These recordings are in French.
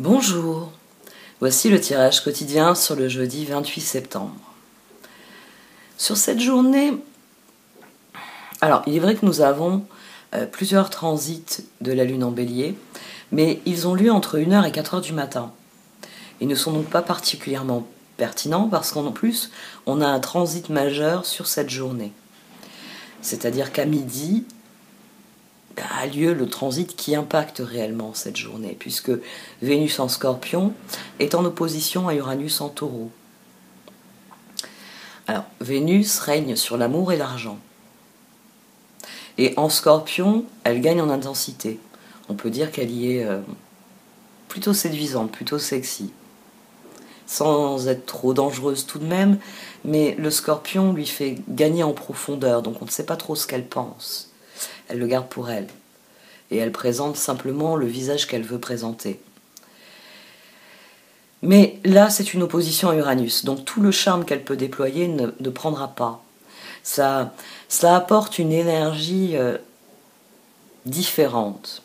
Bonjour, voici le tirage quotidien sur le jeudi 28 septembre. Sur cette journée, alors il est vrai que nous avons plusieurs transits de la lune en bélier, mais ils ont lieu entre 1h et 4h du matin. Ils ne sont donc pas particulièrement pertinents parce qu'en plus, on a un transit majeur sur cette journée. C'est-à-dire qu'à midi, a lieu le transit qui impacte réellement cette journée, puisque Vénus en Scorpion est en opposition à Uranus en Taureau. Alors, Vénus règne sur l'amour et l'argent. Et en Scorpion, elle gagne en intensité. On peut dire qu'elle y est plutôt séduisante, plutôt sexy. Sans être trop dangereuse tout de même, mais le Scorpion lui fait gagner en profondeur, donc on ne sait pas trop ce qu'elle pense. Elle le garde pour elle. Et elle présente simplement le visage qu'elle veut présenter. Mais là, c'est une opposition à Uranus, donc tout le charme qu'elle peut déployer ne prendra pas. Ça apporte une énergie différente.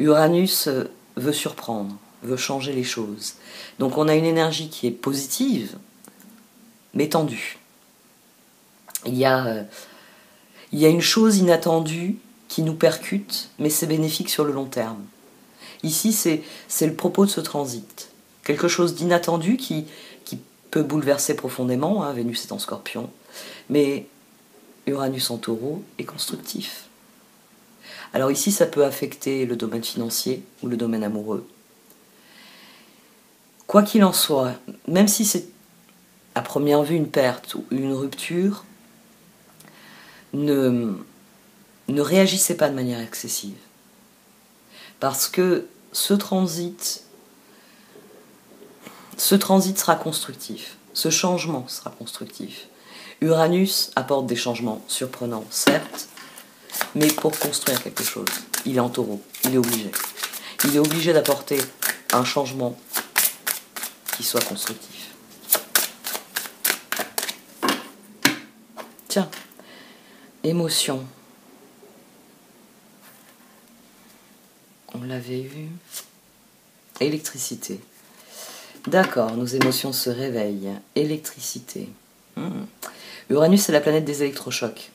Uranus veut surprendre, veut changer les choses. Donc on a une énergie qui est positive, mais tendue. Il y a une chose inattendue qui nous percute, mais c'est bénéfique sur le long terme. Ici, c'est le propos de ce transit. Quelque chose d'inattendu qui peut bouleverser profondément, Vénus est en Scorpion, mais Uranus en Taureau est constructif. Alors ici, ça peut affecter le domaine financier ou le domaine amoureux. Quoi qu'il en soit, même si c'est à première vue une perte ou une rupture, ne réagissez pas de manière excessive. Parce que ce transit sera constructif. Ce changement sera constructif. Uranus apporte des changements surprenants, certes, mais pour construire quelque chose. Il est en Taureau, il est obligé. Il est obligé d'apporter un changement qui soit constructif. Tiens, émotion. On l'avait vu. Électricité. D'accord, nos émotions se réveillent. Électricité. Uranus est la planète des électrochocs.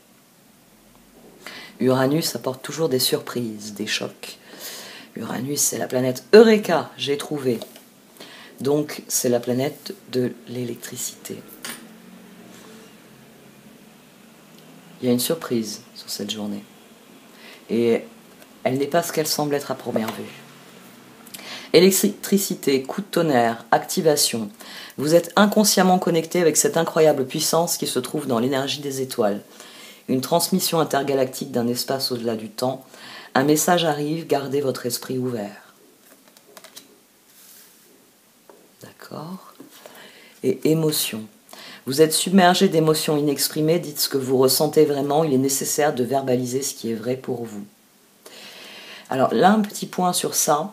Uranus apporte toujours des surprises, des chocs. Uranus, c'est la planète Eureka, j'ai trouvé. Donc, c'est la planète de l'électricité. Il y a une surprise sur cette journée. Et elle n'est pas ce qu'elle semble être à première vue. Électricité, coup de tonnerre, activation. Vous êtes inconsciemment connecté avec cette incroyable puissance qui se trouve dans l'énergie des étoiles. Une transmission intergalactique d'un espace au-delà du temps. Un message arrive, gardez votre esprit ouvert. D'accord ? Et émotion. Vous êtes submergé d'émotions inexprimées, dites ce que vous ressentez vraiment, il est nécessaire de verbaliser ce qui est vrai pour vous. Alors là, un petit point sur ça.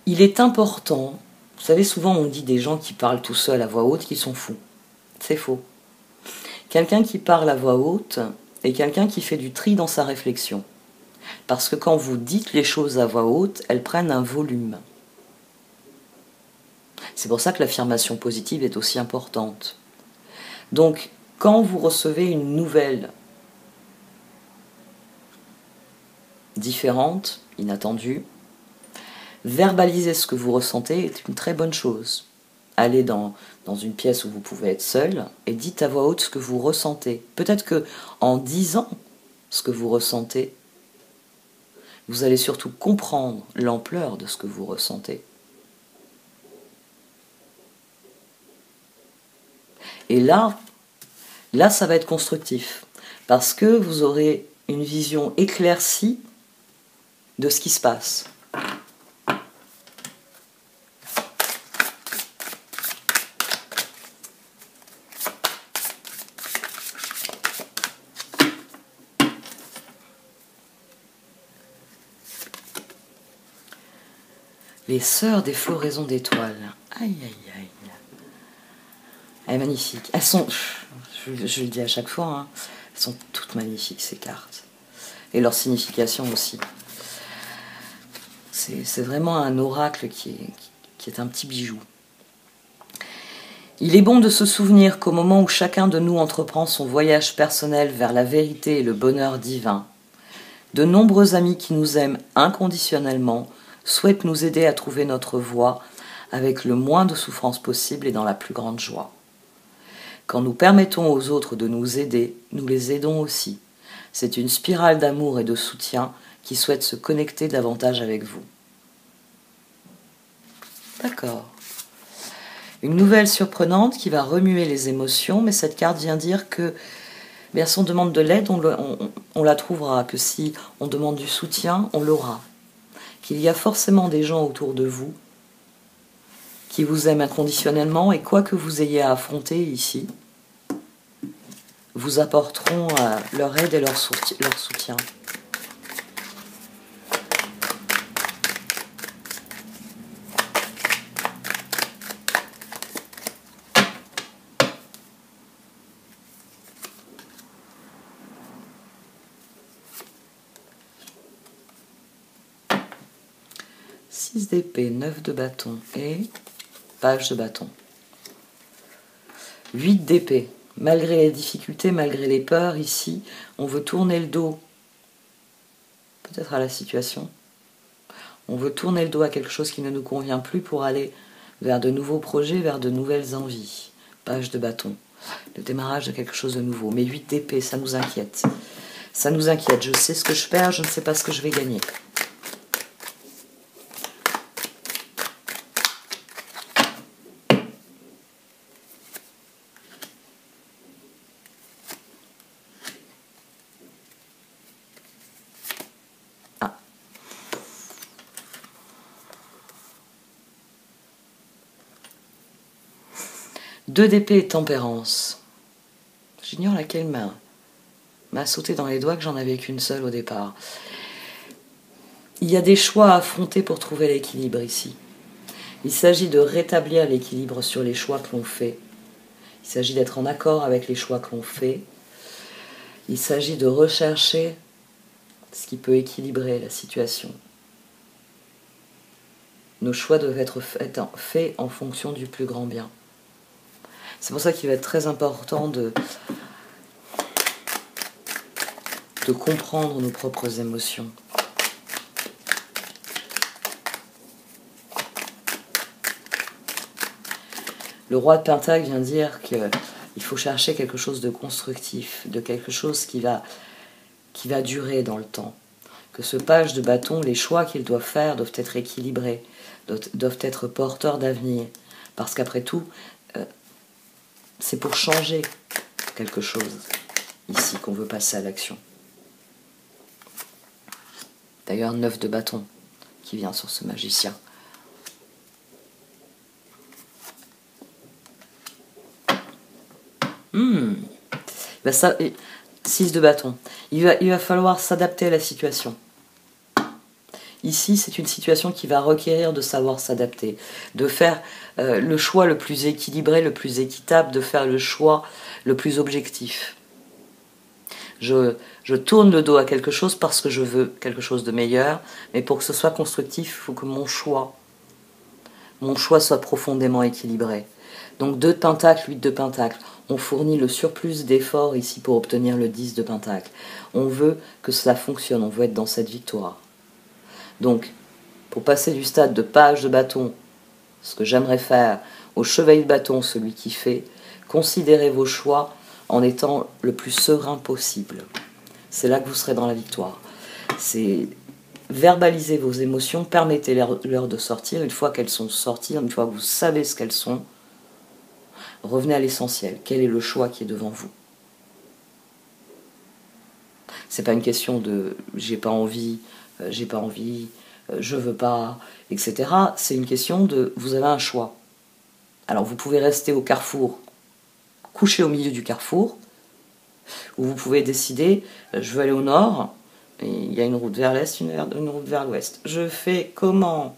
Il est important, vous savez, souvent on dit des gens qui parlent tout seuls à voix haute qu'ils sont fous. C'est faux. Quelqu'un qui parle à voix haute est quelqu'un qui fait du tri dans sa réflexion. Parce que quand vous dites les choses à voix haute, elles prennent un volume. C'est pour ça que l'affirmation positive est aussi importante. Donc, quand vous recevez une nouvelle différente, inattendue, verbaliser ce que vous ressentez est une très bonne chose. Allez dans une pièce où vous pouvez être seul et dites à voix haute ce que vous ressentez. Peut-être que en disant ce que vous ressentez, vous allez surtout comprendre l'ampleur de ce que vous ressentez. Et là, ça va être constructif, parce que vous aurez une vision éclaircie de ce qui se passe. Les sœurs des floraisons d'étoiles. Aïe, aïe, aïe. Elle est magnifique. Elles sont, je le dis à chaque fois, Elles sont toutes magnifiques, ces cartes. Et leur signification aussi. C'est vraiment un oracle qui est un petit bijou. Il est bon de se souvenir qu'au moment où chacun de nous entreprend son voyage personnel vers la vérité et le bonheur divin, de nombreux amis qui nous aiment inconditionnellement souhaitent nous aider à trouver notre voie avec le moins de souffrance possible et dans la plus grande joie. Quand nous permettons aux autres de nous aider, nous les aidons aussi. C'est une spirale d'amour et de soutien qui souhaite se connecter davantage avec vous. D'accord. Une nouvelle surprenante qui va remuer les émotions, mais cette carte vient dire que bien, si on demande de l'aide, on la trouvera, que si on demande du soutien, on l'aura. Qu'il y a forcément des gens autour de vous qui vous aiment inconditionnellement et quoi que vous ayez à affronter ici, vous apporteront leur aide et leur soutien. Six d'épée, 9 de bâton et page de bâton. 8 d'épée. Malgré les difficultés, malgré les peurs, ici, on veut tourner le dos, peut-être à la situation. On veut tourner le dos à quelque chose qui ne nous convient plus pour aller vers de nouveaux projets, vers de nouvelles envies. Page de bâton. Le démarrage de quelque chose de nouveau. Mais 8 d'épée, ça nous inquiète. Ça nous inquiète. Je sais ce que je perds, je ne sais pas ce que je vais gagner. Deux d'épée et tempérance. J'ignore laquelle m'a sauté dans les doigts, que j'en avais qu'une seule au départ. Il y a des choix à affronter pour trouver l'équilibre ici. Il s'agit de rétablir l'équilibre sur les choix que l'on fait. Il s'agit d'être en accord avec les choix que l'on fait. Il s'agit de rechercher ce qui peut équilibrer la situation. Nos choix doivent être faits en fonction du plus grand bien. C'est pour ça qu'il va être très important de comprendre nos propres émotions. Le roi de Pentacle vient dire qu'il faut chercher quelque chose de constructif, de quelque chose qui va durer dans le temps. Que ce page de bâton, les choix qu'il doit faire doivent être équilibrés, doivent être porteurs d'avenir. Parce qu'après tout, c'est pour changer quelque chose ici qu'on veut passer à l'action. D'ailleurs, 9 de bâton qui vient sur ce magicien. Ben ça, 6 de bâton. Il va falloir s'adapter à la situation. Ici, c'est une situation qui va requérir de savoir s'adapter, de faire le choix le plus équilibré, le plus équitable, de faire le choix le plus objectif. Je tourne le dos à quelque chose parce que je veux quelque chose de meilleur, mais pour que ce soit constructif, il faut que mon choix soit profondément équilibré. Donc 2 de pentacle, 8 de pentacle. On fournit le surplus d'efforts ici pour obtenir le 10 de pentacle. On veut que cela fonctionne, on veut être dans cette victoire. Donc, pour passer du stade de page de bâton, ce que j'aimerais faire, au chevalier de bâton, celui qui fait, considérez vos choix en étant le plus serein possible. C'est là que vous serez dans la victoire. C'est verbaliser vos émotions, permettez-leur de sortir. Une fois qu'elles sont sorties, une fois que vous savez ce qu'elles sont, revenez à l'essentiel. Quel est le choix qui est devant vous? C'est pas une question de j'ai pas envie, je veux pas, etc. C'est une question de vous avez un choix. Alors vous pouvez rester au carrefour, couché au milieu du carrefour, ou vous pouvez décider je veux aller au nord, et il y a une route vers l'est, une route vers l'ouest. Je fais comment?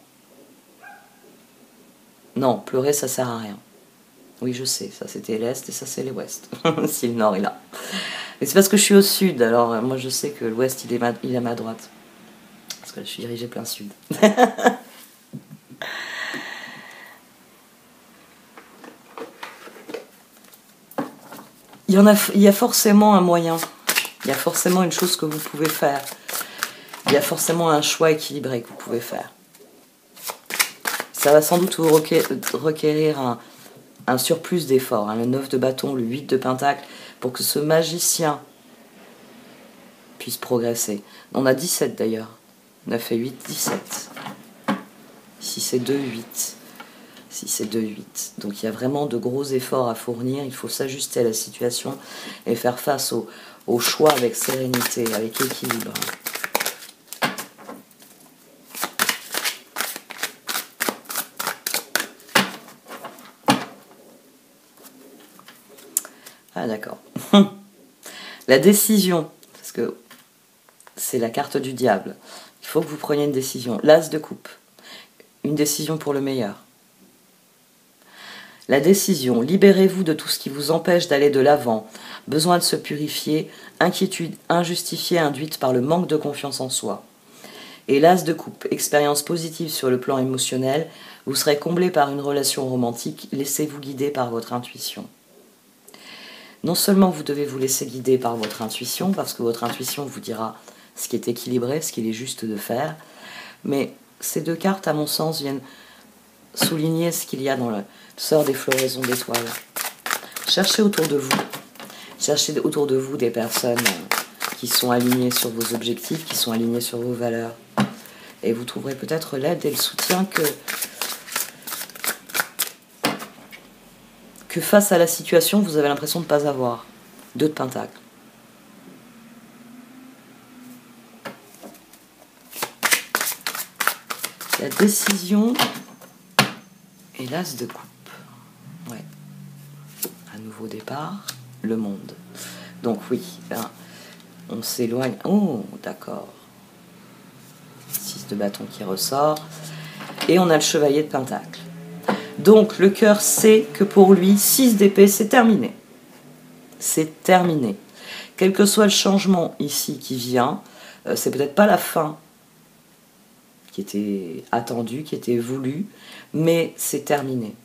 Non, pleurer ça sert à rien. Oui, je sais, ça c'était l'Est et ça c'est l'Ouest, si le Nord est là. Mais c'est parce que je suis au Sud, alors moi je sais que l'Ouest il est à ma droite. Parce que là, je suis dirigée plein Sud. Il y a forcément un moyen, il y a forcément une chose que vous pouvez faire, il y a forcément un choix équilibré que vous pouvez faire. Ça va sans doute vous requérir un surplus d'efforts, hein, le 9 de bâton, le 8 de pentacle, pour que ce magicien puisse progresser. On a 17 d'ailleurs, 9 et 8, 17. Ici c'est 2, 8. Si c'est 2, 8. Donc il y a vraiment de gros efforts à fournir, il faut s'ajuster à la situation et faire face au choix avec sérénité, avec équilibre. Ah d'accord. La décision, parce que c'est la carte du diable, il faut que vous preniez une décision. L'as de coupe, une décision pour le meilleur. La décision, libérez-vous de tout ce qui vous empêche d'aller de l'avant, besoin de se purifier, inquiétude injustifiée induite par le manque de confiance en soi. Et l'as de coupe, expérience positive sur le plan émotionnel, vous serez comblé par une relation romantique, laissez-vous guider par votre intuition. Non seulement vous devez vous laisser guider par votre intuition, parce que votre intuition vous dira ce qui est équilibré, ce qu'il est juste de faire, mais ces deux cartes, à mon sens, viennent souligner ce qu'il y a dans le sort des floraisons d'étoiles. Cherchez autour de vous des personnes qui sont alignées sur vos objectifs, qui sont alignées sur vos valeurs. Et vous trouverez peut-être l'aide et le soutien que face à la situation, vous avez l'impression de ne pas avoir. 2 de pentacle. La décision et l'as de coupe. Ouais. Un nouveau départ, le monde. Donc oui, ben, on s'éloigne. Oh, d'accord. 6 de bâton qui ressort. Et on a le chevalier de pentacle. Donc le cœur sait que pour lui, 6 d'épée, c'est terminé. C'est terminé. Quel que soit le changement ici qui vient, c'est peut-être pas la fin qui était attendue, qui était voulue, mais c'est terminé.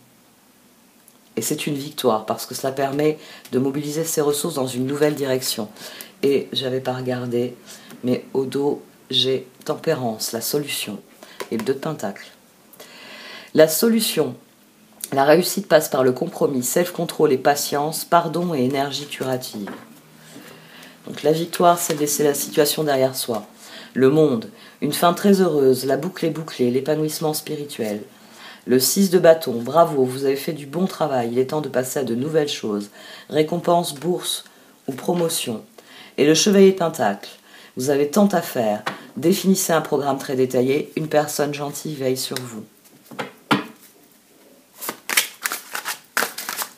Et c'est une victoire parce que cela permet de mobiliser ses ressources dans une nouvelle direction. Et j'avais pas regardé, mais au dos, j'ai tempérance, la solution, et le 2 de pentacle. La solution, la réussite passe par le compromis, self-control et patience, pardon et énergie curative. Donc la victoire, c'est de laisser la situation derrière soi. Le monde, une fin très heureuse, la boucle est bouclée, l'épanouissement spirituel. Le 6 de bâton, bravo, vous avez fait du bon travail, il est temps de passer à de nouvelles choses. Récompense, bourse ou promotion. Et le chevalier de pentacle, vous avez tant à faire, définissez un programme très détaillé, une personne gentille veille sur vous.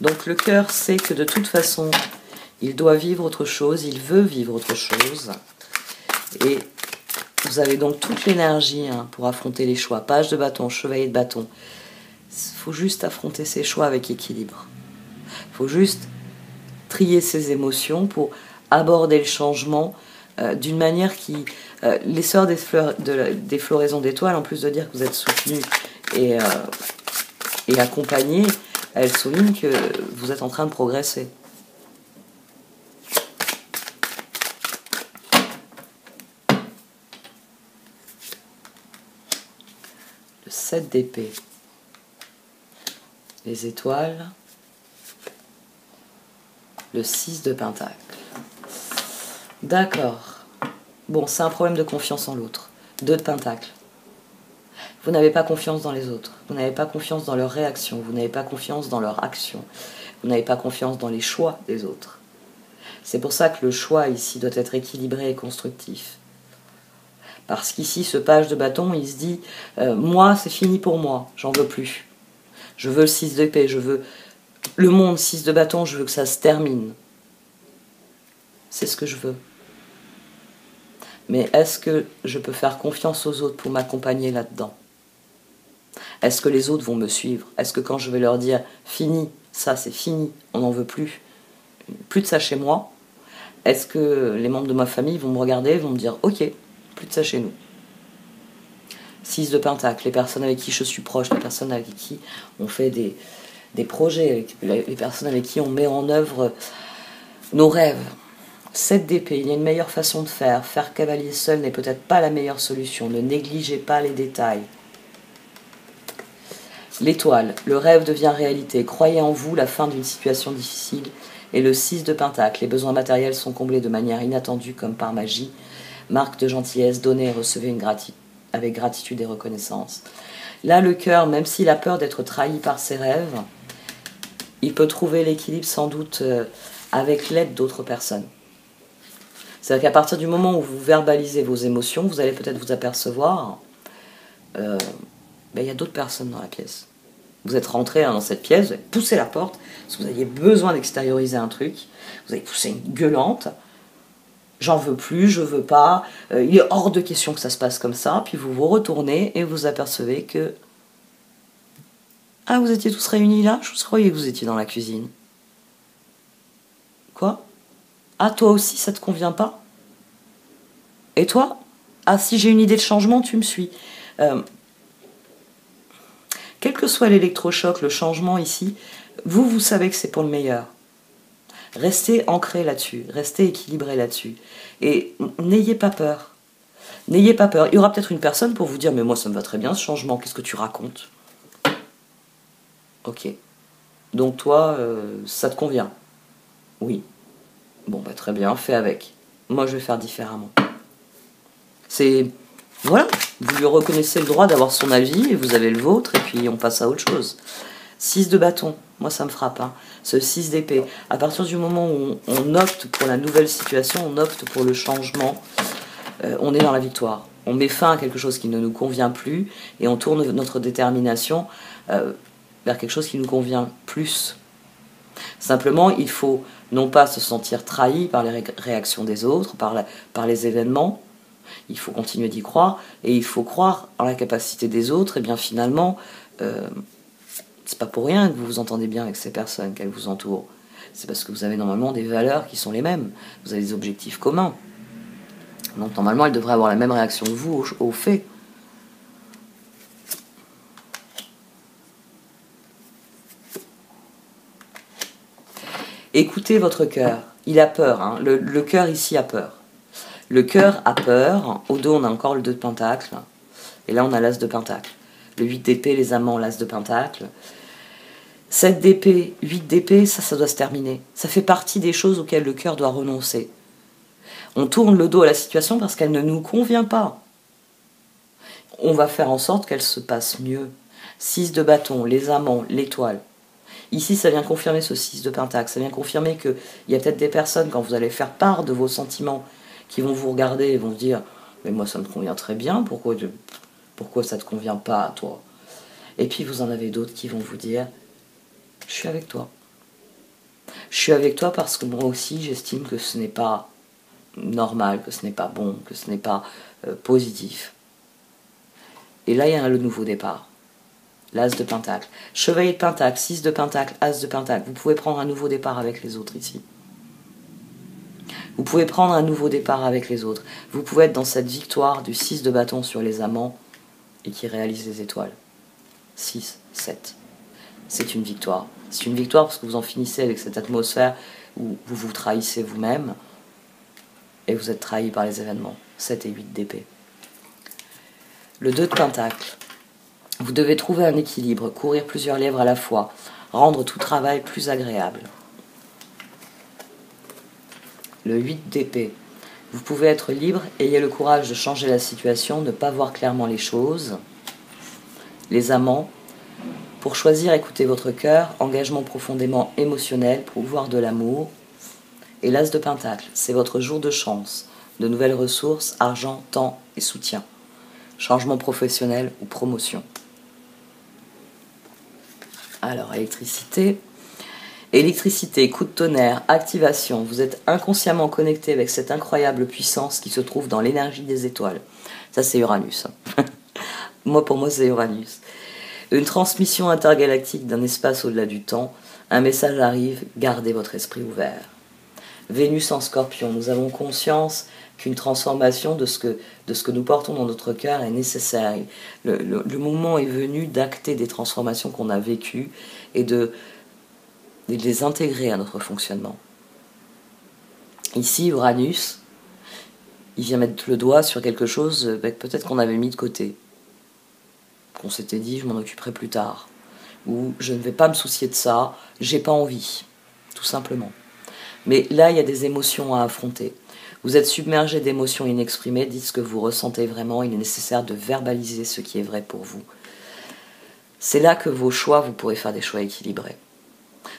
Donc le cœur sait que de toute façon, il doit vivre autre chose, il veut vivre autre chose. Et vous avez donc toute l'énergie pour affronter les choix. Page de bâton, chevalier de bâton. Il faut juste affronter ces choix avec équilibre. Il faut juste trier ses émotions pour aborder le changement d'une manière qui... les sœurs des floraisons d'étoiles, en plus de dire que vous êtes soutenues et accompagnées, elles soulignent que vous êtes en train de progresser. Le 7 d'épée. Les étoiles. Le 6 de pentacle. D'accord. Bon, c'est un problème de confiance en l'autre. 2 de pentacle. Vous n'avez pas confiance dans les autres. Vous n'avez pas confiance dans leurs réactions. Vous n'avez pas confiance dans leurs actions. Vous n'avez pas confiance dans les choix des autres. C'est pour ça que le choix ici doit être équilibré et constructif. Parce qu'ici, ce page de bâton, il se dit moi, c'est fini pour moi, j'en veux plus. Je veux le 6 d'épée, je veux le monde 6 de bâton, je veux que ça se termine. C'est ce que je veux. Mais est-ce que je peux faire confiance aux autres pour m'accompagner là-dedans? Est-ce que les autres vont me suivre? Est-ce que quand je vais leur dire fini, ça c'est fini, on n'en veut plus. Plus de ça chez moi. Est-ce que les membres de ma famille vont me regarder, vont me dire ok, plus de ça chez nous. 6 de Pentacle, les personnes avec qui je suis proche, les personnes avec qui on fait des projets, les personnes avec qui on met en œuvre nos rêves. 7 d'épée, il y a une meilleure façon de faire. Faire cavalier seul n'est peut-être pas la meilleure solution. Ne négligez pas les détails. L'étoile, le rêve devient réalité. Croyez en vous, la fin d'une situation difficile. Et le 6 de Pentacle, les besoins matériels sont comblés de manière inattendue comme par magie. Marque de gentillesse, donnez et recevez avec gratitude et reconnaissance. Là, le cœur, même s'il a peur d'être trahi par ses rêves, il peut trouver l'équilibre sans doute avec l'aide d'autres personnes. C'est-à-dire qu'à partir du moment où vous verbalisez vos émotions, vous allez peut-être vous apercevoir, il y a d'autres personnes dans la pièce. Vous êtes rentré dans cette pièce, vous avez poussé la porte, parce que vous aviez besoin d'extérioriser un truc, vous avez poussé une gueulante, j'en veux plus, je veux pas, il est hors de question que ça se passe comme ça, puis vous vous retournez et vous apercevez que... Ah, vous étiez tous réunis là? Je croyais que vous étiez dans la cuisine. Quoi? Ah, toi aussi, ça te convient pas? Et toi? Ah, si j'ai une idée de changement, tu me suis. Quel que soit l'électrochoc, le changement ici, vous savez que c'est pour le meilleur. Restez ancré là-dessus, restez équilibré là-dessus. Et n'ayez pas peur. N'ayez pas peur. Il y aura peut-être une personne pour vous dire « Mais moi, ça me va très bien ce changement, qu'est-ce que tu racontes ?» Ok. Donc toi, ça te convient? Oui. Bon, très bien, fais avec. Moi, je vais faire différemment. C'est... Voilà, vous lui reconnaissez le droit d'avoir son avis, et vous avez le vôtre, et puis on passe à autre chose. 6 de bâton, moi ça me frappe. Ce 6 d'épée, à partir du moment où on opte pour la nouvelle situation, on opte pour le changement, on est dans la victoire. On met fin à quelque chose qui ne nous convient plus, et on tourne notre détermination vers quelque chose qui nous convient plus. Simplement, il faut non pas se sentir trahi par les réactions des autres, par les événements. Il faut continuer d'y croire, et il faut croire en la capacité des autres, et bien finalement, c'est pas pour rien que vous vous entendez bien avec ces personnes, qu'elles vous entourent. C'est parce que vous avez normalement des valeurs qui sont les mêmes, vous avez des objectifs communs. Donc normalement, elles devraient avoir la même réaction que vous aux faits. Écoutez votre cœur, il a peur, le cœur ici a peur. Le cœur a peur, au dos on a encore le 2 de Pentacle, et là on a l'As de Pentacle. Le 8 d'épée, les amants, l'As de Pentacle. 7 d'épée, 8 d'épée, ça doit se terminer. Ça fait partie des choses auxquelles le cœur doit renoncer. On tourne le dos à la situation parce qu'elle ne nous convient pas. On va faire en sorte qu'elle se passe mieux. 6 de bâton, les amants, l'étoile. Ici, ça vient confirmer ce 6 de Pentacle. Ça vient confirmer qu'il y a peut-être des personnes, quand vous allez faire part de vos sentiments, qui vont vous regarder et vont se dire « Mais moi, ça me convient très bien, pourquoi ça ne te convient pas à toi ?» Et puis, vous en avez d'autres qui vont vous dire « Je suis avec toi. Je suis avec toi parce que moi aussi, j'estime que ce n'est pas normal, que ce n'est pas bon, que ce n'est pas positif. » Et là, il y a le nouveau départ. L'As de Pentacle. Chevalier de Pentacle, 6 de Pentacle, As de Pentacle. Vous pouvez prendre un nouveau départ avec les autres ici. Vous pouvez prendre un nouveau départ avec les autres. Vous pouvez être dans cette victoire du 6 de bâton sur les amants et qui réalise les étoiles. 6, 7. C'est une victoire. C'est une victoire parce que vous en finissez avec cette atmosphère où vous vous trahissez vous-même et vous êtes trahi par les événements. 7 et 8 d'épée. Le 2 de Pentacle. Vous devez trouver un équilibre, courir plusieurs lièvres à la fois, rendre tout travail plus agréable. Le 8 d'épée. Vous pouvez être libre, ayez le courage de changer la situation, ne pas voir clairement les choses. Les amants. Pour choisir, écoutez votre cœur, engagement profondément émotionnel, pouvoir de l'amour. Et l'As de Pentacle, c'est votre jour de chance, de nouvelles ressources, argent, temps et soutien. Changement professionnel ou promotion. Alors, électricité. Électricité, coup de tonnerre, activation. Vous êtes inconsciemment connecté avec cette incroyable puissance qui se trouve dans l'énergie des étoiles. Ça, c'est Uranus. Pour moi, c'est Uranus. Une transmission intergalactique d'un espace au-delà du temps. un message arrive, gardez votre esprit ouvert. Vénus en Scorpion, nous avons conscience qu'une transformation de ce que nous portons dans notre cœur est nécessaire. Le moment est venu d'acter des transformations qu'on a vécues et de les intégrer à notre fonctionnement. Ici, Uranus, il vient mettre le doigt sur quelque chose peut-être qu'on avait mis de côté, qu'on s'était dit je m'en occuperai plus tard, ou je ne vais pas me soucier de ça, j'ai pas envie, tout simplement. Mais là, il y a des émotions à affronter. Vous êtes submergé d'émotions inexprimées, dites ce que vous ressentez vraiment, il est nécessaire de verbaliser ce qui est vrai pour vous. C'est là que vos choix, vous pourrez faire des choix équilibrés.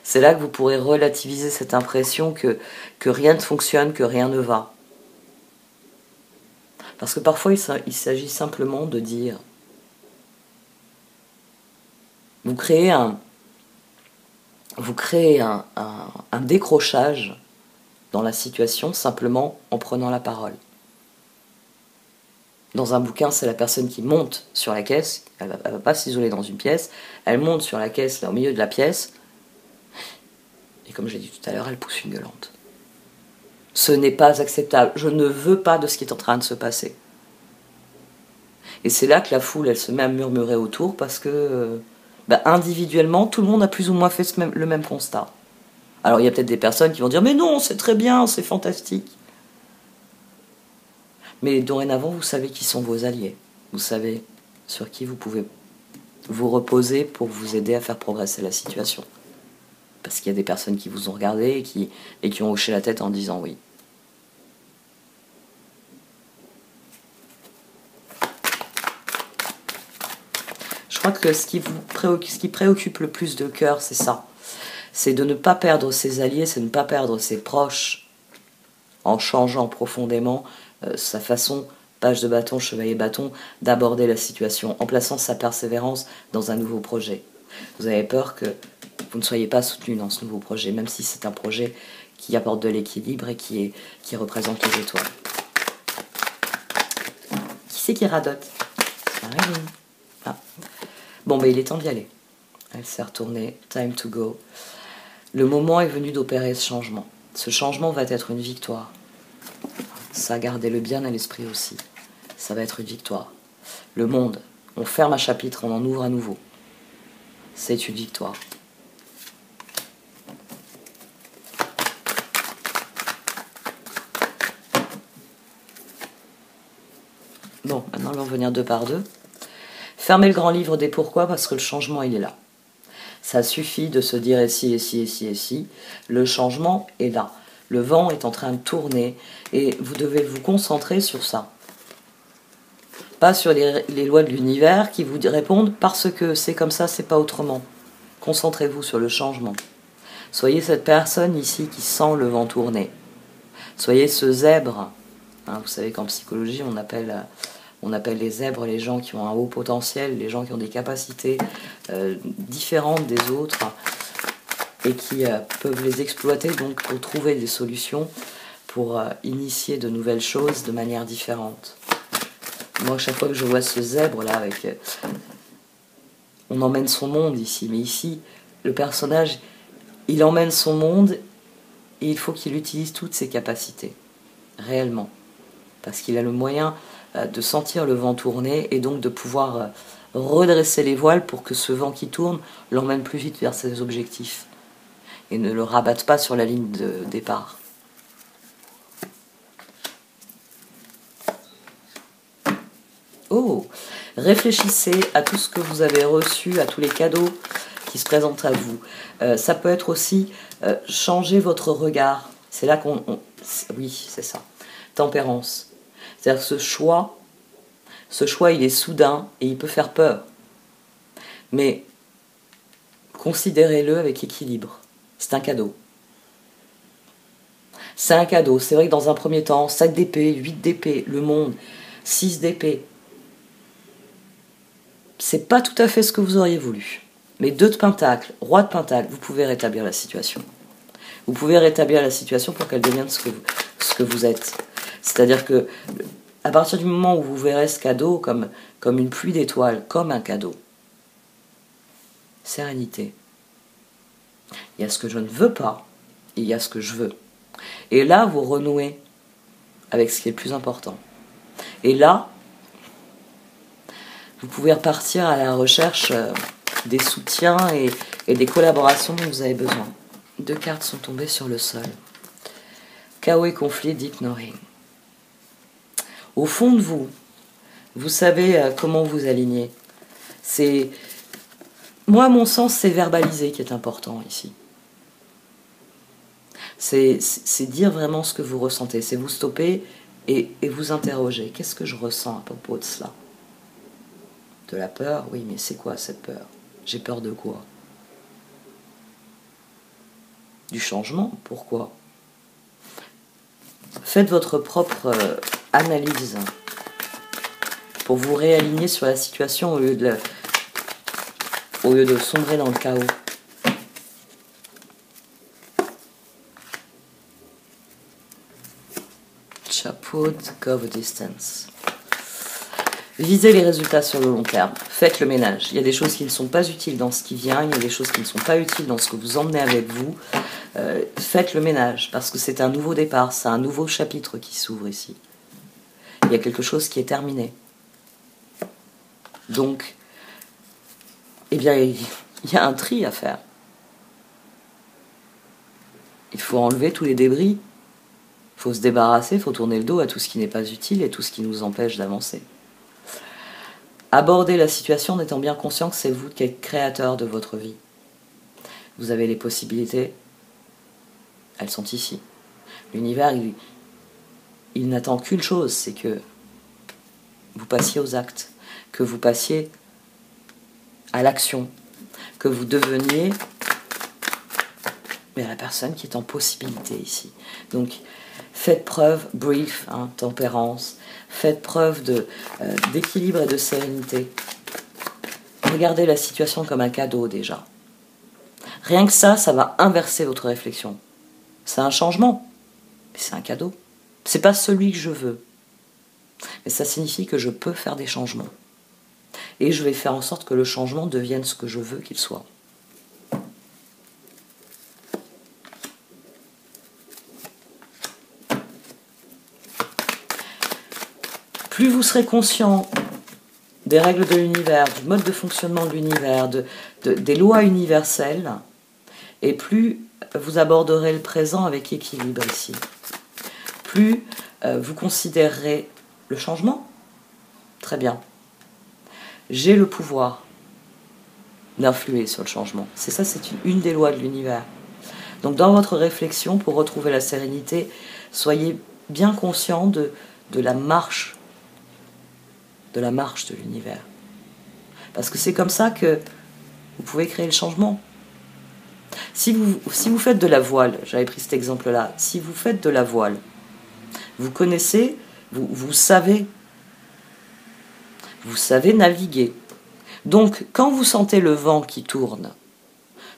C'est là que vous pourrez relativiser cette impression que rien ne fonctionne, que rien ne va. Parce que parfois, il s'agit simplement de dire... Vous créez un décrochage dans la situation simplement en prenant la parole. Dans un bouquin, c'est la personne qui monte sur la caisse, elle ne va pas s'isoler dans une pièce, elle monte sur la caisse, là au milieu de la pièce, et comme j'ai dit tout à l'heure, elle pousse une gueulante. Ce n'est pas acceptable, je ne veux pas de ce qui est en train de se passer. Et c'est là que la foule, elle se met à murmurer autour, parce que individuellement, tout le monde a plus ou moins fait le même constat. Alors il y a peut-être des personnes qui vont dire « Mais non, c'est très bien, c'est fantastique ». Mais dorénavant, vous savez qui sont vos alliés. Vous savez sur qui vous pouvez vous reposer pour vous aider à faire progresser la situation. Parce qu'il y a des personnes qui vous ont regardé et qui ont hoché la tête en disant oui. Je crois que ce qui préoccupe le plus de cœur, c'est ça. C'est de ne pas perdre ses alliés, c'est de ne pas perdre ses proches en changeant profondément sa façon, page de bâton, chevalier bâton, d'aborder la situation, en plaçant sa persévérance dans un nouveau projet. Vous avez peur que vous ne soyez pas soutenu dans ce nouveau projet, même si c'est un projet qui apporte de l'équilibre et qui représente les étoiles. Qui c'est qui radote? Ah. Bon, il est temps d'y aller. Elle s'est retournée. Time to go. Le moment est venu d'opérer ce changement. Ce changement va être une victoire. Ça, gardez-le bien à l'esprit aussi. Ça va être une victoire. Le monde, on ferme un chapitre, on en ouvre un nouveau. C'est une victoire. Bon, maintenant, on va venir deux par deux. Fermez le grand livre des pourquoi, parce que le changement, il est là. Ça suffit de se dire et si, et si, et si, et si. Le changement est là. Le vent est en train de tourner et vous devez vous concentrer sur ça. Pas sur les lois de l'univers qui vous répondent parce que c'est comme ça, c'est pas autrement. Concentrez-vous sur le changement. Soyez cette personne ici qui sent le vent tourner. Soyez ce zèbre. Vous savez qu'en psychologie, on appelle les zèbres les gens qui ont un haut potentiel, les gens qui ont des capacités différentes des autres et qui peuvent les exploiter donc pour trouver des solutions, pour initier de nouvelles choses de manière différente. Moi, à chaque fois que je vois ce zèbre-là, on emmène son monde ici, mais ici, le personnage, il emmène son monde et il faut qu'il utilise toutes ses capacités, réellement, parce qu'il a le moyen de sentir le vent tourner et donc de pouvoir redresser les voiles pour que ce vent qui tourne l'emmène plus vite vers ses objectifs et ne le rabatte pas sur la ligne de départ. Oh, réfléchissez à tout ce que vous avez reçu, à tous les cadeaux qui se présentent à vous. Ça peut être aussi changer votre regard. C'est là oui, c'est ça. Tempérance. C'est-à-dire que ce choix, il est soudain et il peut faire peur. Mais considérez-le avec équilibre. C'est un cadeau. C'est un cadeau. C'est vrai que dans un premier temps, 5 d'épée, 8 d'épée, le monde, 6 d'épée. C'est pas tout à fait ce que vous auriez voulu. Mais 2 de pentacle, roi de pentacle, vous pouvez rétablir la situation. Vous pouvez rétablir la situation pour qu'elle devienne ce que vous êtes. C'est-à-dire que à partir du moment où vous verrez ce cadeau comme une pluie d'étoiles, comme un cadeau, sérénité. il y a ce que je ne veux pas, et il y a ce que je veux. Et là, vous renouez avec ce qui est le plus important. Et là, vous pouvez repartir à la recherche des soutiens et des collaborations dont vous avez besoin. 2 cartes sont tombées sur le sol. Chaos et conflit d'ignoring. Au fond de vous, vous savez comment vous aligner. Moi, à mon sens, c'est verbaliser qui est important ici. C'est dire vraiment ce que vous ressentez. C'est vous stopper et vous interroger. Qu'est-ce que je ressens à propos de cela? De la peur? Oui, mais c'est quoi cette peur? J'ai peur de quoi? Du changement? Pourquoi? Faites votre propre analyse pour vous réaligner sur la situation au lieu de sombrer dans le chaos. Chapeau, go the distance. Visez les résultats sur le long terme. Faites le ménage. Il y a des choses qui ne sont pas utiles dans ce qui vient. Il y a des choses qui ne sont pas utiles dans ce que vous emmenez avec vous. Faites le ménage parce que c'est un nouveau départ. C'est un nouveau chapitre qui s'ouvre ici. Il y a quelque chose qui est terminé. Donc, eh bien, il y a un tri à faire. Il faut enlever tous les débris. Il faut se débarrasser, il faut tourner le dos à tout ce qui n'est pas utile et tout ce qui nous empêche d'avancer. Abordez la situation en étant bien conscient que c'est vous qui êtes créateur de votre vie. Vous avez les possibilités, elles sont ici. L'univers, il n'attend qu'une chose, c'est que vous passiez aux actes, que vous passiez à l'action, que vous deveniez la personne qui est en possibilité ici. Donc, faites preuve, brief, tempérance, faites preuve d'équilibre et de sérénité. Regardez la situation comme un cadeau déjà. Rien que ça va inverser votre réflexion. C'est un changement, mais c'est un cadeau. C'est pas celui que je veux. Mais ça signifie que je peux faire des changements. Et je vais faire en sorte que le changement devienne ce que je veux qu'il soit. Plus vous serez conscient des règles de l'univers, du mode de fonctionnement de l'univers, des lois universelles, et plus vous aborderez le présent avec équilibre ici. Plus vous considérerez le changement. Très bien. J'ai le pouvoir d'influer sur le changement. C'est ça, c'est une des lois de l'univers. Donc dans votre réflexion, pour retrouver la sérénité, soyez bien conscient de la marche de l'univers. Parce que c'est comme ça que vous pouvez créer le changement. Si vous faites de la voile, j'avais pris cet exemple-là, si vous faites de la voile, vous connaissez, vous savez naviguer. Donc, quand vous sentez le vent qui tourne,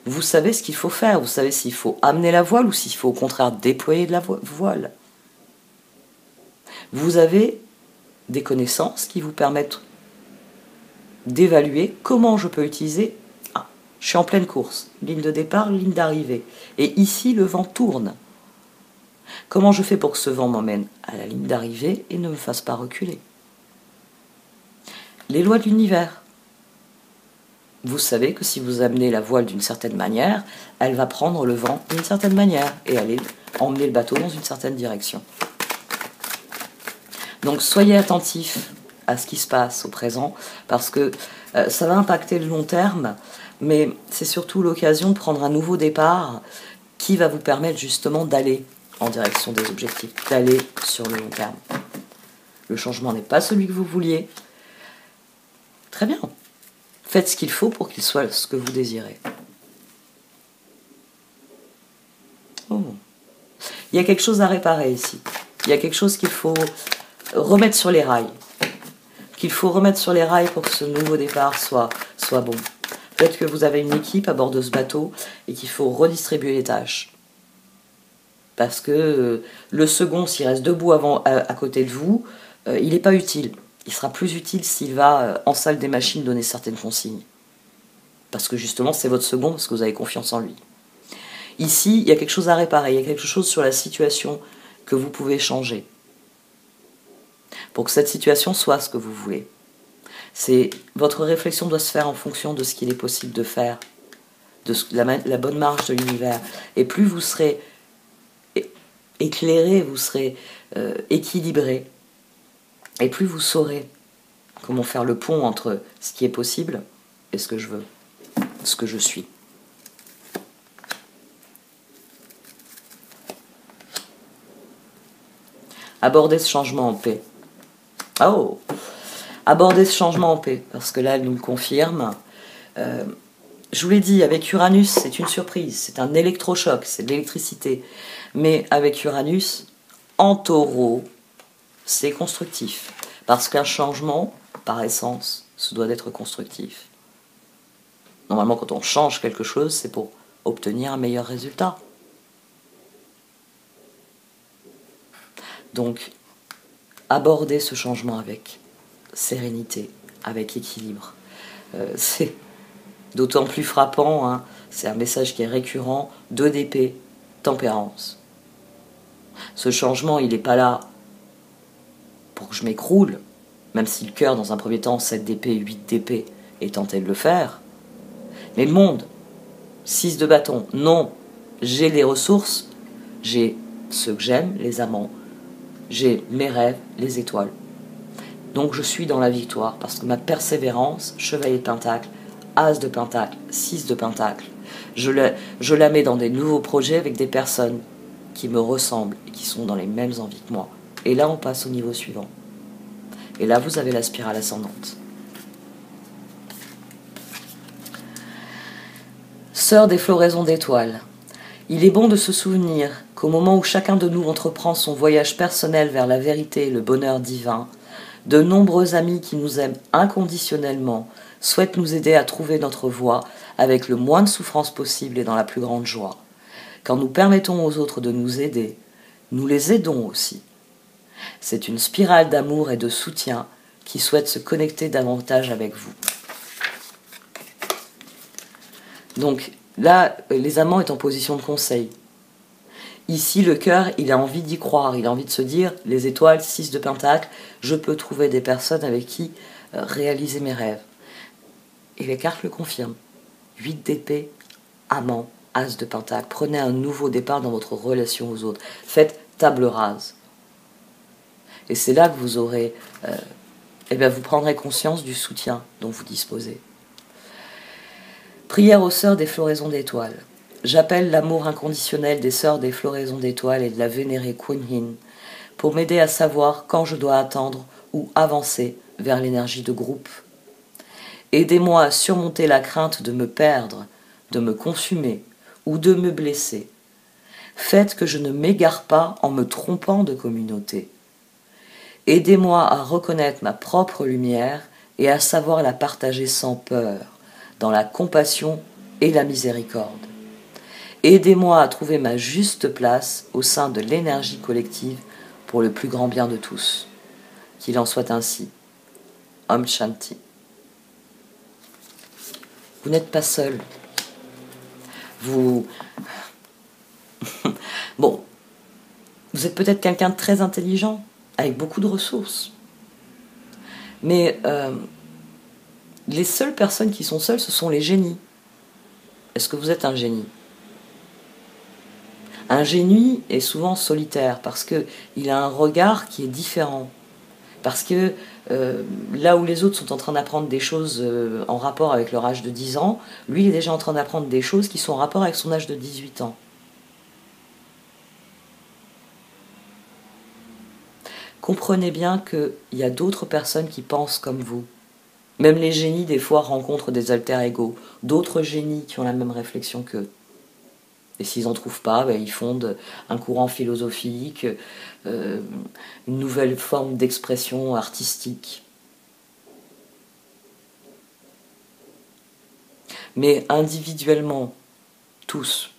vous savez ce qu'il faut faire, vous savez s'il faut amener la voile ou s'il faut au contraire déployer de la voile. Vous avez des connaissances qui vous permettent d'évaluer comment je peux utiliser. Je suis en pleine course, ligne de départ, ligne d'arrivée. Et ici, le vent tourne. Comment je fais pour que ce vent m'emmène à la ligne d'arrivée et ne me fasse pas reculer? Les lois de l'univers. Vous savez que si vous amenez la voile d'une certaine manière, elle va prendre le vent d'une certaine manière et aller emmener le bateau dans une certaine direction. Donc soyez attentifs à ce qui se passe au présent, parce que ça va impacter le long terme, mais c'est surtout l'occasion de prendre un nouveau départ qui va vous permettre justement d'aller en direction des objectifs, d'aller sur le long terme. Le changement n'est pas celui que vous vouliez. Très bien. Faites ce qu'il faut pour qu'il soit ce que vous désirez. Oh. Il y a quelque chose à réparer ici. Il y a quelque chose qu'il faut remettre sur les rails. Qu'il faut remettre sur les rails pour que ce nouveau départ soit bon. Peut-être que vous avez une équipe à bord de ce bateau et qu'il faut redistribuer les tâches. Parce que le second, s'il reste debout à côté de vous, il n'est pas utile. Il sera plus utile s'il va en salle des machines donner certaines consignes. Parce que justement, c'est votre second, parce que vous avez confiance en lui. Ici, il y a quelque chose à réparer, il y a quelque chose sur la situation que vous pouvez changer pour que cette situation soit ce que vous voulez. Votre réflexion doit se faire en fonction de ce qu'il est possible de faire, de la bonne marge de l'univers. Et plus vous serez éclairé, vous serez équilibré, et plus vous saurez comment faire le pont entre ce qui est possible et ce que je veux, ce que je suis. Aborder ce changement en paix. Oh! Aborder ce changement en paix, parce que là, elle nous le confirme. Je vous l'ai dit, avec Uranus, c'est une surprise, c'est un électrochoc, c'est de l'électricité. Mais avec Uranus, en taureau, c'est constructif. Parce qu'un changement, par essence, se doit d'être constructif. Normalement, quand on change quelque chose, c'est pour obtenir un meilleur résultat. Donc, aborder ce changement avec sérénité, avec équilibre. C'est d'autant plus frappant, hein, c'est un message qui est récurrent, 2 d'épée, tempérance. Ce changement, il n'est pas là pour que je m'écroule, même si le cœur, dans un premier temps, 7 d'épée, 8 d'épée, est tenté de le faire. Mais le monde, 6 de bâton, non, j'ai les ressources, j'ai ceux que j'aime, les amants, j'ai mes rêves, les étoiles. Donc je suis dans la victoire, parce que ma persévérance, chevalier de pentacle, as de pentacle, 6 de pentacle, je la mets dans des nouveaux projets avec des personnes qui me ressemblent et qui sont dans les mêmes envies que moi. Et là, on passe au niveau suivant. Et là, vous avez la spirale ascendante. Sœur des floraisons d'étoiles, il est bon de se souvenir qu'au moment où chacun de nous entreprend son voyage personnel vers la vérité et le bonheur divin, de nombreux amis qui nous aiment inconditionnellement souhaitent nous aider à trouver notre voie avec le moins de souffrance possible et dans la plus grande joie. Quand nous permettons aux autres de nous aider, nous les aidons aussi. C'est une spirale d'amour et de soutien qui souhaite se connecter davantage avec vous. Donc là, les amants est en position de conseil. Ici, le cœur, il a envie d'y croire, il a envie de se dire, les étoiles, 6 de pentacle, je peux trouver des personnes avec qui réaliser mes rêves. Et les cartes le confirment. 8 d'épée, amant, as de pentacle. Prenez un nouveau départ dans votre relation aux autres. Faites table rase. Et c'est là que vous aurez, vous prendrez conscience du soutien dont vous disposez. Prière aux sœurs des floraisons d'étoiles. J'appelle l'amour inconditionnel des sœurs des floraisons d'étoiles et de la vénérée Kuan Yin pour m'aider à savoir quand je dois attendre ou avancer vers l'énergie de groupe. Aidez-moi à surmonter la crainte de me perdre, de me consumer ou de me blesser. Faites que je ne m'égare pas en me trompant de communauté. Aidez-moi à reconnaître ma propre lumière et à savoir la partager sans peur, dans la compassion et la miséricorde. Aidez-moi à trouver ma juste place au sein de l'énergie collective pour le plus grand bien de tous. Qu'il en soit ainsi. Om Shanti. Vous n'êtes pas seul. Vous êtes peut-être quelqu'un de très intelligent, avec beaucoup de ressources. Mais les seules personnes qui sont seules, ce sont les génies. Est-ce que vous êtes un génie ? Un génie est souvent solitaire parce qu'il a un regard qui est différent. Parce que là où les autres sont en train d'apprendre des choses en rapport avec leur âge de 10 ans, lui il est déjà en train d'apprendre des choses qui sont en rapport avec son âge de 18 ans. Comprenez bien qu'il y a d'autres personnes qui pensent comme vous. Même les génies, des fois, rencontrent des alter-ego, d'autres génies qui ont la même réflexion qu'eux. Et s'ils n'en trouvent pas, ils fondent un courant philosophique, une nouvelle forme d'expression artistique. Mais individuellement, tous.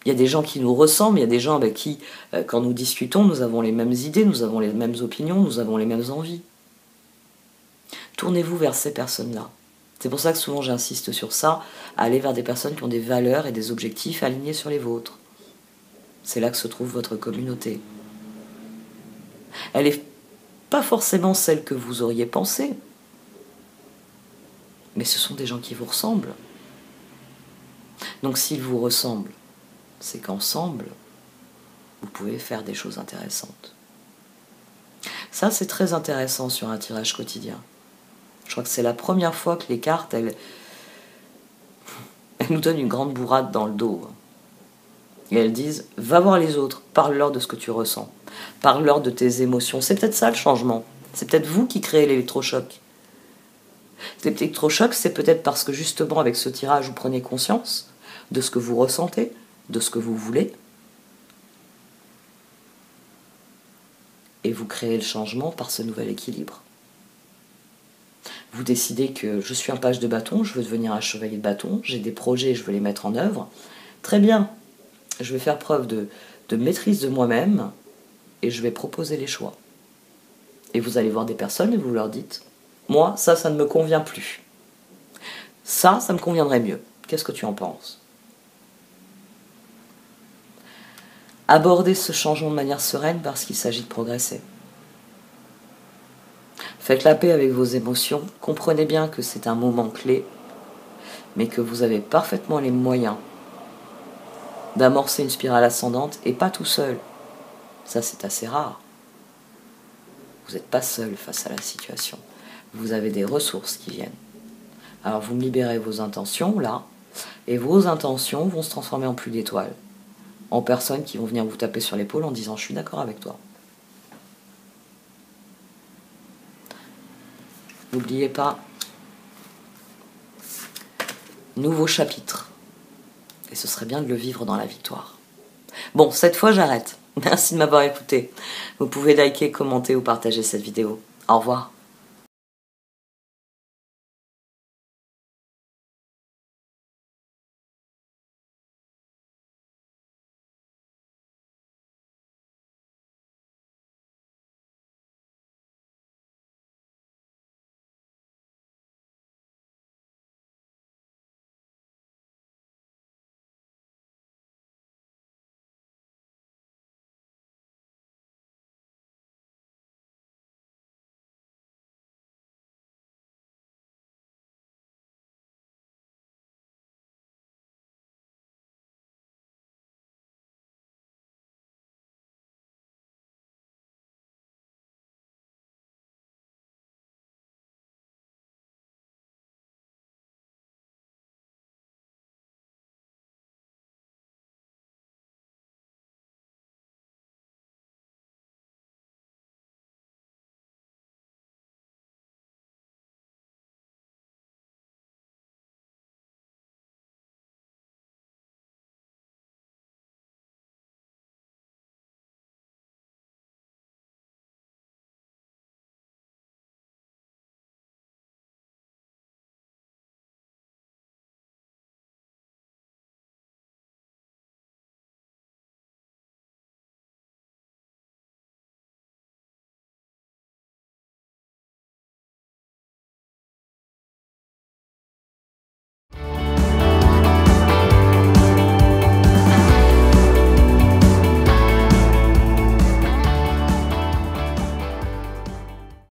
Il y a des gens qui nous ressemblent, il y a des gens avec qui, quand nous discutons, nous avons les mêmes idées, nous avons les mêmes opinions, nous avons les mêmes envies. Tournez-vous vers ces personnes-là. C'est pour ça que souvent j'insiste sur ça, aller vers des personnes qui ont des valeurs et des objectifs alignés sur les vôtres. C'est là que se trouve votre communauté. Elle n'est pas forcément celle que vous auriez pensée, mais ce sont des gens qui vous ressemblent. Donc s'ils vous ressemblent, c'est qu'ensemble, vous pouvez faire des choses intéressantes. Ça, c'est très intéressant sur un tirage quotidien. Je crois que c'est la première fois que les cartes, elles nous donnent une grande bourrade dans le dos. Et elles disent, va voir les autres, parle-leur de ce que tu ressens. Parle-leur de tes émotions. C'est peut-être ça le changement. C'est peut-être vous qui créez l'électrochoc. L'électrochoc, c'est peut-être parce que justement, avec ce tirage, vous prenez conscience de ce que vous ressentez, de ce que vous voulez. Et vous créez le changement par ce nouvel équilibre. Vous décidez que je suis un page de bâton, je veux devenir un chevalier de bâton, j'ai des projets, je veux les mettre en œuvre. Très bien, je vais faire preuve de maîtrise de moi-même et je vais proposer les choix. Et vous allez voir des personnes et vous leur dites, moi, ça ne me convient plus. Ça me conviendrait mieux. Qu'est-ce que tu en penses ? Abordez ce changement de manière sereine parce qu'il s'agit de progresser. Faites la paix avec vos émotions, comprenez bien que c'est un moment clé, mais que vous avez parfaitement les moyens d'amorcer une spirale ascendante et pas tout seul. Ça, c'est assez rare. Vous n'êtes pas seul face à la situation. Vous avez des ressources qui viennent. Alors vous me libérez vos intentions, là, et vos intentions vont se transformer en pluie d'étoiles, en personnes qui vont venir vous taper sur l'épaule en disant « je suis d'accord avec toi ». N'oubliez pas, nouveau chapitre. Et ce serait bien de le vivre dans la victoire. Bon, cette fois j'arrête. Merci de m'avoir écouté. Vous pouvez liker, commenter ou partager cette vidéo. Au revoir.